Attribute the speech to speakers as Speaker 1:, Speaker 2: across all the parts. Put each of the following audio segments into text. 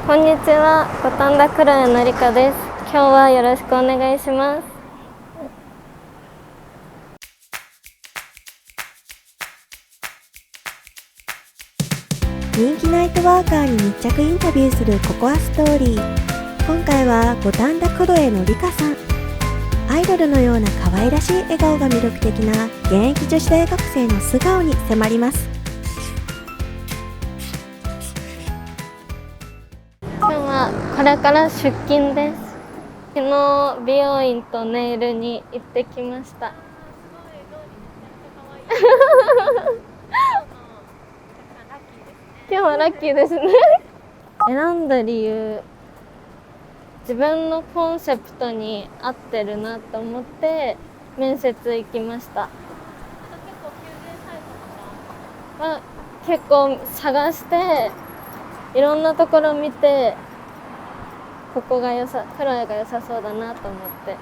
Speaker 1: こんにちは、五反田クロエのりかです。今日はよろしくお願いします。
Speaker 2: 人気ナイトワーカーに密着インタビューするココアストーリー。今回は五反田クロエのりかさん。アイドルのような可愛らしい笑顔が魅力的な現役女子大学生の素顔に迫ります。
Speaker 1: 今日はこれから出勤です。昨日美容院とネイルに行ってきました。今日はラッキーですね。選んだ理由、自分のコンセプトに合ってるなと思って面接行きました。結構探していろんなところ見て、ここがクロエが良さそうだなと思って。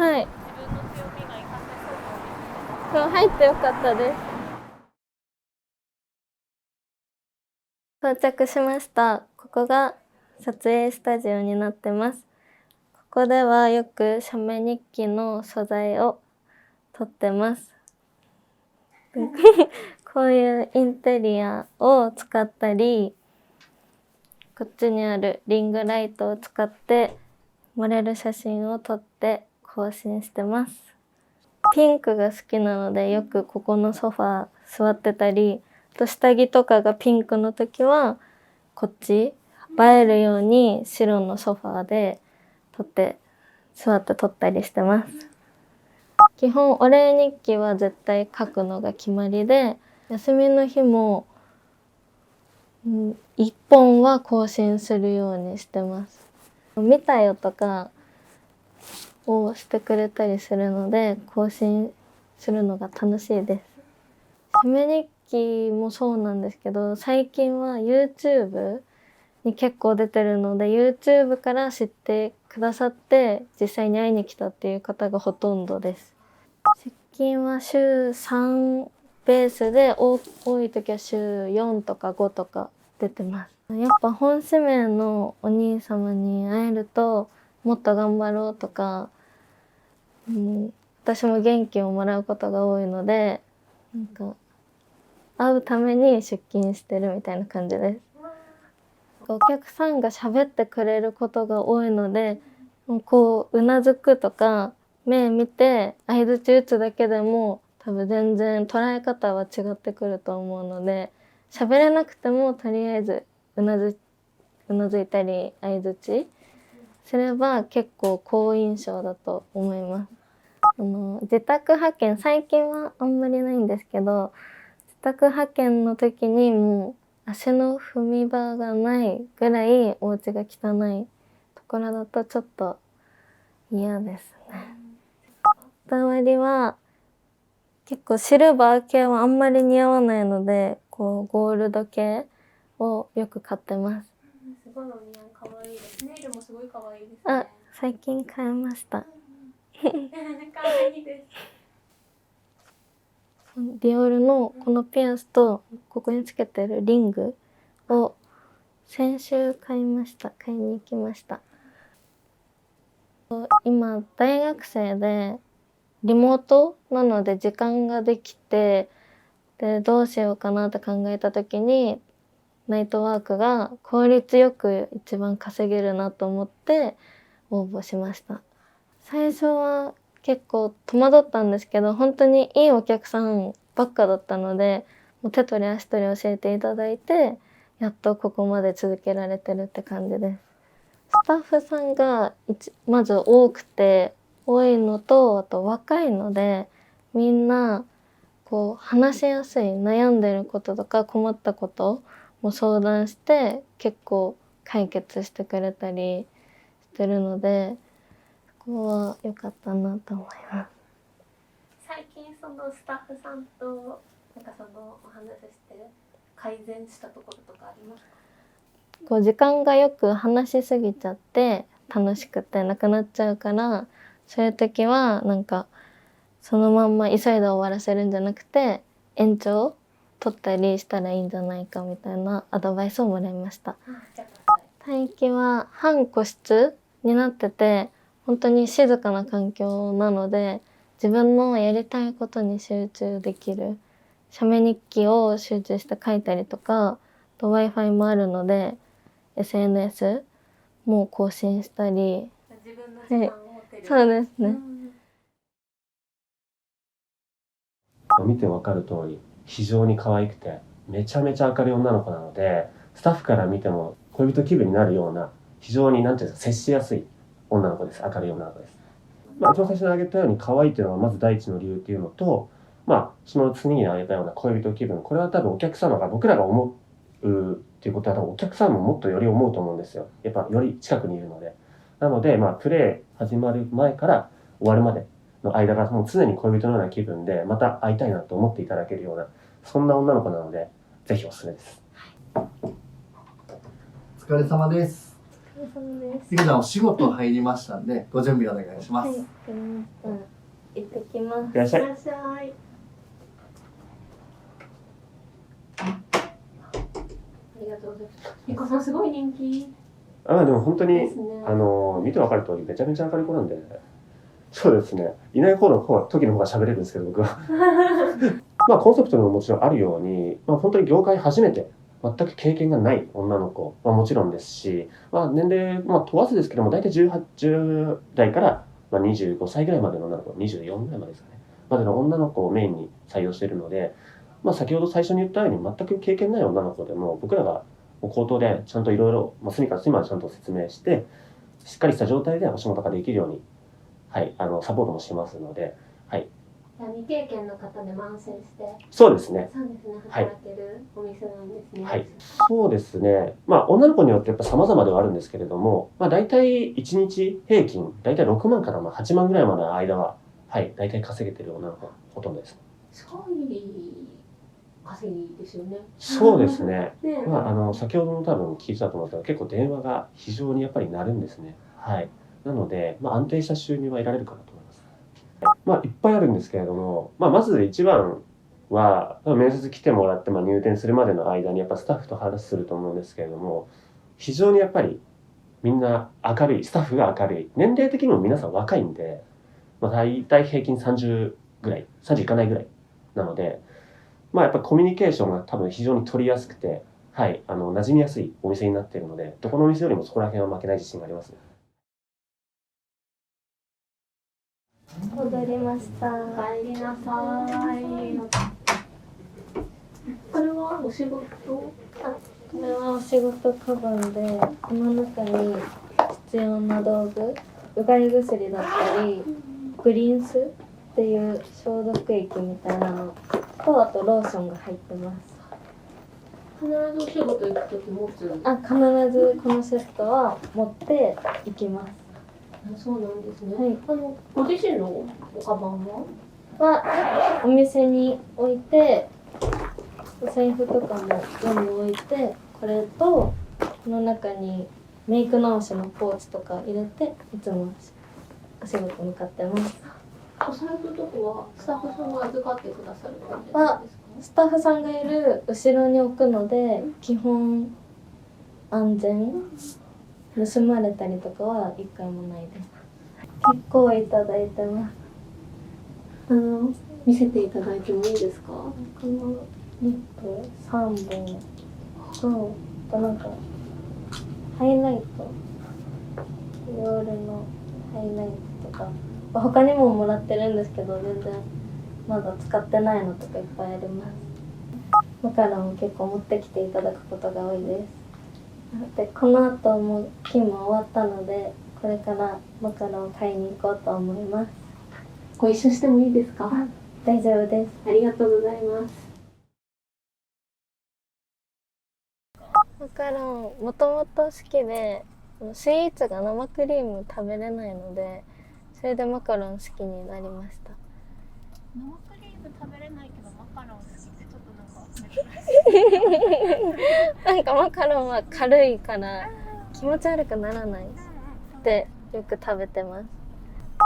Speaker 1: はい。今日入ってよかったです。到着しました。ここが撮影スタジオになってます。ここではよく写メ日記の素材を撮ってます。こういうインテリアを使ったり、こっちにあるリングライトを使って盛れる写真を撮って更新してます。ピンクが好きなのでよくここのソファー座ってたり、あと下着とかがピンクの時はこっち映えるように白のソファーで座って撮ったりしてます。基本お礼日記は絶対書くのが決まりで、休みの日も1本は更新するようにしてます。見たよとかをしてくれたりするので更新するのが楽しいです。写メ日記もそうなんですけど、最近は YouTube に結構出てるので YouTube から知ってくださって実際に会いに来たっていう方がほとんどです。出勤は週3ベースで多い時は週4とか5とか出てます。やっぱ本指名のお兄様に会えるともっと頑張ろうとか、私も元気をもらうことが多いので、会うために出勤してるみたいな感じです。お客さんが喋ってくれることが多いので、こううなずくとか目見て相槌打つだけでも多分全然捉え方は違ってくると思うので、喋れなくてもとりあえずうなずいたり相槌すれば結構好印象だと思います。自宅派遣、最近はあんまりないんですけど、自宅派遣の時にもう足の踏み場がないぐらいお家が汚いところだとちょっと嫌ですね。こだわりは結構シルバー系はあんまり似合わないので、こうゴールド系をよく買ってます。
Speaker 3: すごいお似合い可愛いです。ネイルもすごい可愛いですね。
Speaker 1: あ、最近買いました。
Speaker 3: 可愛いです。
Speaker 1: ディオールのこのピアスとここにつけてるリングを先週買いに行きました。今大学生でリモートなので時間ができて、でどうしようかなって考えた時にナイトワークが効率よく一番稼げるなと思って応募しました。最初は結構戸惑ったんですけど、本当にいいお客さんばっかだったので、もう手取り足取り教えていただいて、やっとここまで続けられてるって感じです。スタッフさんがまず多いのと、あと若いので、みんなこう話しやすい、悩んでることとか困ったことも相談して結構解決してくれたりしてるので、ここは良かったなと思います。
Speaker 3: 最近そのスタッフさんとそのお話しして改善したところとかありますか？
Speaker 1: こう時間がよく話しすぎちゃって楽しくてなくなっちゃうから、そういう時はそのまんま急いで終わらせるんじゃなくて延長取ったりしたらいいんじゃないかみたいなアドバイスをもらいました。
Speaker 3: じゃあ
Speaker 1: 帯域は半個室になってて、本当に静かな環境なので自分のやりたいことに集中できる。写メ日記を集中して書いたりとか、あと Wi-Fi もあるので SNS も更新したり。
Speaker 3: 自分の時間を持てる。
Speaker 1: そうですね。
Speaker 4: 見てわかる通り非常に可愛くてめちゃめちゃ明るい女の子なので、スタッフから見ても恋人気分になるような非常になんていうんですか、接しやすい女の子です。明るい女の子です。一番最初に挙げたように可愛いというのがまず第一の理由っていうのと、その次に挙げたような恋人気分、これは多分お客様が僕らが思うっていうことは多分お客さんももっとより思うと思うんですよ。やっぱより近くにいるので。なのでプレー始まる前から終わるまでの間がもう常に恋人のような気分で、また会いたいなと思っていただけるような、そんな女の子なのでぜひおすすめです。
Speaker 5: お疲れ様です。
Speaker 1: お疲れ様です。
Speaker 5: ゆきさんお仕事入りましたんでご準備お願いします。
Speaker 1: はい、わかりました。行ってきます。
Speaker 4: いらっしゃい。
Speaker 3: いらっしゃい。ありがとうございます。ゆかさんすごい人気
Speaker 4: でも本当に
Speaker 3: ですね。
Speaker 4: 見てわかる通りめちゃめちゃ明るい子なんで、そうですね、いない時の方が喋れるんですけど、僕はコンセプトにももちろんあるように、本当に業界初めて全く経験がない女の子はもちろんですし、年齢、問わずですけども大体10代から25歳ぐらいまでの女の子、24ぐらいまでですかね、までの女の子をメインに採用しているので、先ほど最初に言ったように全く経験ない女の子でも僕らが口頭でちゃんといろいろ隅から隅までちゃんと説明してしっかりした状態でお仕事ができるように、サポートもしますので、
Speaker 3: 未経験の方でも安心して
Speaker 4: そうですね。
Speaker 3: そうですね、働けるお店なんですね。
Speaker 4: はい、そうですね。女の子によってやっぱ様々ではあるんですけれども、大体1日平均大体6万から8万ぐらいまでの間は、大体稼げてる女の子がほとんどです。
Speaker 3: すごい稼ぎですよね。
Speaker 4: そうですね。
Speaker 3: ね、
Speaker 4: 先ほども多分聞いてたと思うんですけど、結構電話が非常にやっぱり鳴るんですね。なので、安定した収入は得られるかなと思います。いっぱいあるんですけれども、まず一番は面接来てもらって、入店するまでの間にやっぱスタッフと話すると思うんですけれども、非常にやっぱりみんな明るい、スタッフが明るい、年齢的にも皆さん若いんで、大体平均30ぐらい、30いかないぐらいなので、やっぱりコミュニケーションが多分非常に取りやすくて、馴染みやすいお店になっているので、どこのお店よりもそこら辺は負けない自信がありますね。
Speaker 1: 戻りました。
Speaker 3: お帰りなさい。これはお仕事？
Speaker 1: これはお仕事カバンで、この中に必要な道具、うがい薬だったり、グリーンスっていう消毒液みたいなのと、あとローションが入ってます。
Speaker 3: 必ずお仕事行くとき持つ？
Speaker 1: 必ずこのセットは持って行きます。
Speaker 3: そうなんですね。
Speaker 1: はい。
Speaker 3: ご自身のおカバンは
Speaker 1: お店に置いて、お財布とかも全部置いて、これとこの中にメイク直しのポーチとか入れていつもお仕事向かってます。
Speaker 3: お財布とかはスタッフさんが預かってくださる感じなんですか？
Speaker 1: スタッフさんがいる後ろに置くので、基本安全、盗まれたりとかは一回もないです。結構いただいてます。
Speaker 3: 見せていただいてもいいですか？
Speaker 1: このリップ3本と、あとなんかハイライト、夜のハイライトとか、他にももらってるんですけど、全然まだ使ってないのとかいっぱいあります。マカロンを結構持ってきていただくことが多いです。で、この後も勤務終わったので、これからマカロンを買いに行こうと思います。
Speaker 3: ご一緒してもいいですか？
Speaker 1: 大丈夫です。
Speaker 3: ありがとうございます。
Speaker 1: マカロンもともと好きで、スイーツが生クリーム食べれないので、それでマカロン好きになりました。
Speaker 3: 生クリーム食べれないけどマカロン好きってちょっとなんか珍しい。
Speaker 1: なんかマカロンは軽いから気持ち悪くならないってよく食べてます。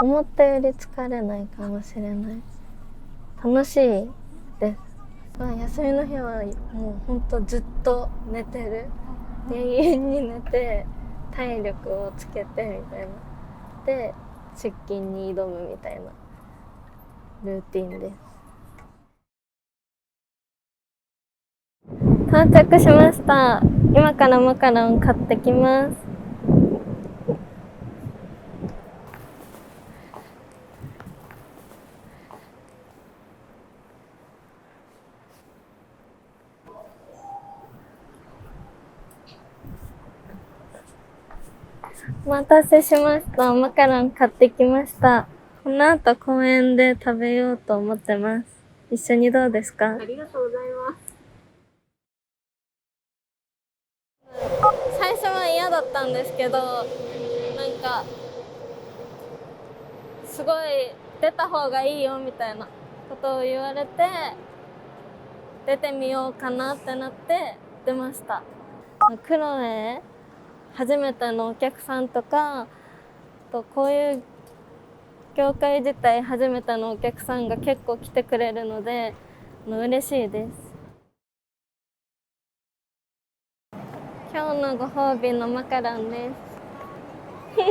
Speaker 1: 思ったより疲れないかもしれない。楽しいです。まあ、休みの日はもうほんとずっと寝てる。永遠に寝て体力をつけてみたいな。で出勤に挑むみたいなルーティンです。到着しました。今からマカロン買ってきます。お待たせしました。マカロン買ってきました。この後公園で食べようと思ってます。一緒にどうですか？
Speaker 3: ありがとうございます。
Speaker 1: 最初は嫌だったんですけど、なんかすごい出た方がいいよみたいなことを言われて、出てみようかなってなって出ました。クロエ初めてのお客さんとか、とこういう業界自体初めてのお客さんが結構来てくれるので嬉しいです。今日のご褒美のマカロンです。買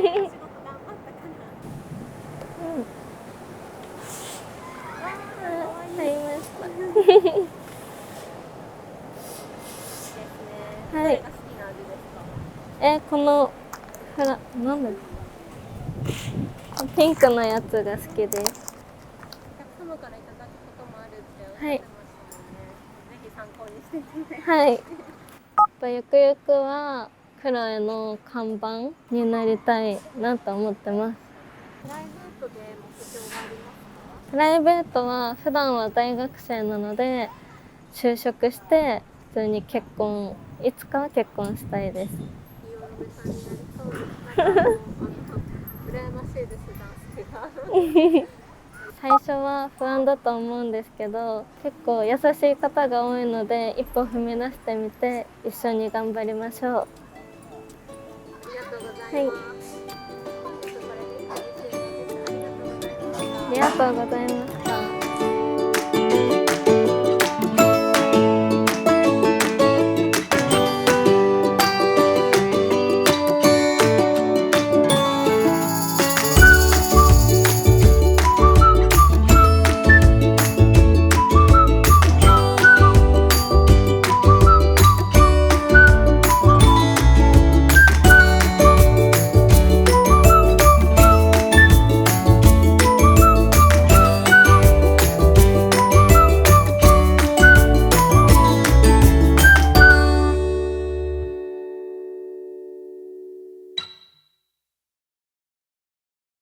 Speaker 1: いました。はい。このなんだピンクのやつが好きです。お客
Speaker 3: 様からいただくこともあるっておっしゃ
Speaker 1: はい
Speaker 3: ってましたので、ぜひ参考にしていただいて。
Speaker 1: はい。ゆくゆくはクロエの看板になりたいなと思ってます。
Speaker 3: プライベートで目標がありますか？
Speaker 1: プライベートは普段は大学生なので就職して普通に結婚、いつかは結婚したいです。
Speaker 3: いいお嫁さんになりそうです。なんか羨ましいです、男性が。
Speaker 1: 最初は不安だと思うんですけど、結構優しい方が多いので一歩踏み出してみて一緒に頑張りましょう。
Speaker 3: ありがとうございます。本日これで楽しいです。ありがとうございました。
Speaker 1: ありがとうございました。